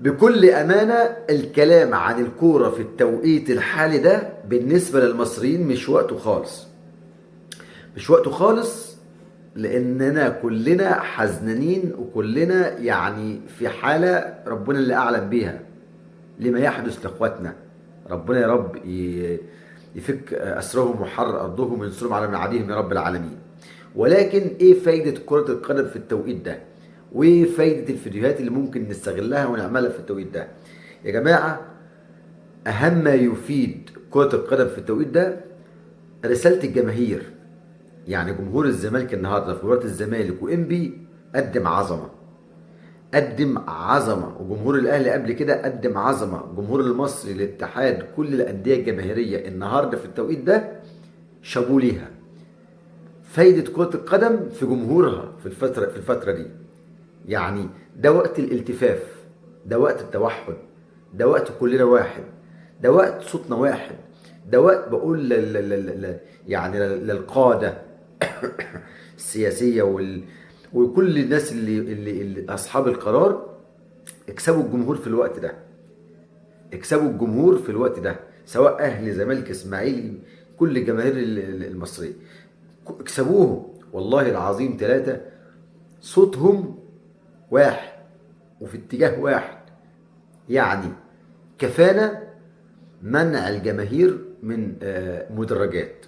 بكل أمانة الكلام عن الكورة في التوقيت الحالي ده بالنسبة للمصريين مش وقته خالص، مش وقته خالص. لأننا كلنا حزنانين وكلنا يعني في حالة ربنا اللي أعلم بيها لما يحدث لإخواتنا. ربنا يا رب يفك أسرهم ويحرر أرضهم وينصرهم على من عاديهم يا رب العالمين. ولكن إيه فايدة كرة القدم في التوقيت ده؟ وإيه فايدة الفيديوهات اللي ممكن نستغلها ونعملها في التوقيت ده؟ يا جماعة، أهم ما يفيد كرة القدم في التوقيت ده رسالة الجماهير. يعني جمهور الزمالك النهارده في مباراة الزمالك وإنبي قدم عظمة، قدم عظمة. وجمهور الأهلي قبل كده قدم عظمة. جمهور المصري، الاتحاد، كل الأندية الجماهيرية النهارده في التوقيت ده شابوه ليها. فايدة كرة القدم في جمهورها في الفترة دي. يعني ده وقت الالتفاف، ده وقت التوحد، ده وقت كلنا واحد، ده وقت صوتنا واحد، ده وقت بقول يعني للقادة السياسية وكل الناس اللي أصحاب القرار، اكسبوا الجمهور في الوقت ده، اكسبوا الجمهور في الوقت ده، سواء أهلي زمالك إسماعيلي، كل الجماهير المصرية اكسبوهم. والله العظيم ثلاثة صوتهم واحد وفي اتجاه واحد. يعني كفانا منع الجماهير من مدرجات.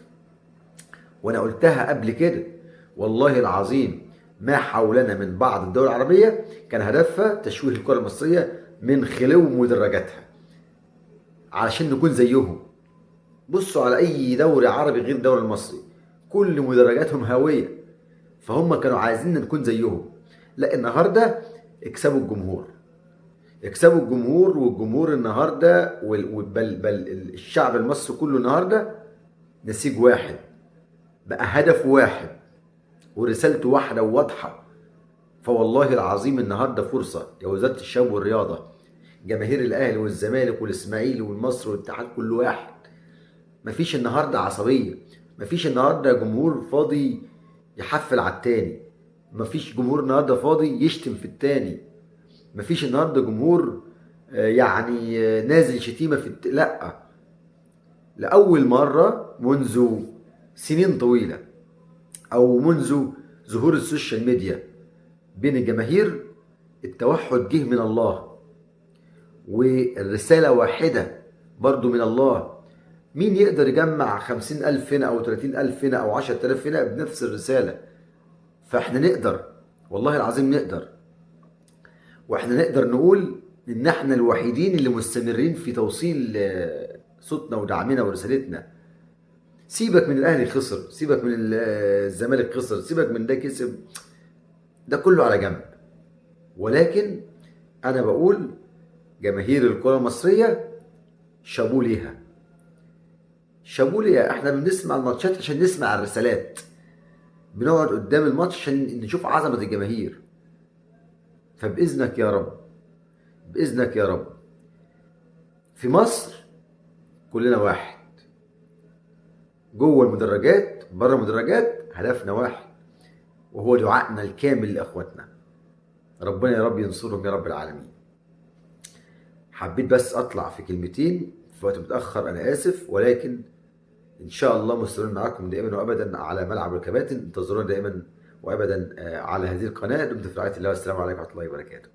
وانا قلتها قبل كده، والله العظيم ما حولنا من بعض الدول العربية كان هدفها تشويه الكرة المصرية من خلو مدرجاتها علشان نكون زيهم. بصوا على اي دوري عربي غير الدوري المصري، كل مدرجاتهم هاوية، فهم كانوا عايزين نكون زيهم. لا، النهارده اكسبوا الجمهور، اكسبوا الجمهور. والجمهور النهارده بل الشعب المصري كله النهارده نسيج واحد، بقى هدف واحد ورسالته واحده وواضحه. فوالله العظيم النهارده فرصه يا وزاره الشباب والرياضه، جماهير الاهلي والزمالك والاسماعيلي والمصري والاتحاد كل واحد. مفيش النهارده عصبيه، مفيش النهارده جمهور فاضي يحفل على التاني، مفيش جمهور النهارده فاضي يشتم في التاني، مفيش النهارده جمهور يعني نازل شتيمه لا. لاول مره منذ سنين طويله، او منذ ظهور السوشيال ميديا بين الجماهير، التوحد جه من الله والرساله واحده برضو من الله. مين يقدر يجمع 50,000 هنا او 30,000 هنا او 10,000 هنا بنفس الرساله؟ فاحنا نقدر، والله العظيم نقدر. واحنا نقدر نقول ان احنا الوحيدين اللي مستمرين في توصيل صوتنا ودعمنا ورسالتنا. سيبك من الاهلي خسر، سيبك من الزمالك خسر، سيبك من ده كسب، ده كله على جنب. ولكن انا بقول جماهير الكرة المصرية شابوه ليها، شابوه ليها. احنا بنسمع الماتشات عشان نسمع الرسالات، بنقعد قدام الماتش عشان نشوف عظمة الجماهير. فبإذنك يا رب، بإذنك يا رب، في مصر كلنا واحد، جوه المدرجات بره المدرجات هدفنا واحد، وهو دعائنا الكامل لاخواتنا. ربنا يا رب ينصرهم يا رب العالمين. حبيت بس اطلع في كلمتين في وقت متاخر، انا اسف، ولكن ان شاء الله مستمرين معاكم دائما وابدا على ملعب الكباتن. انتظرونا دائما وابدا على هذه القناه. دمتم في رعايه الله، والسلام عليكم ورحمه الله وبركاته.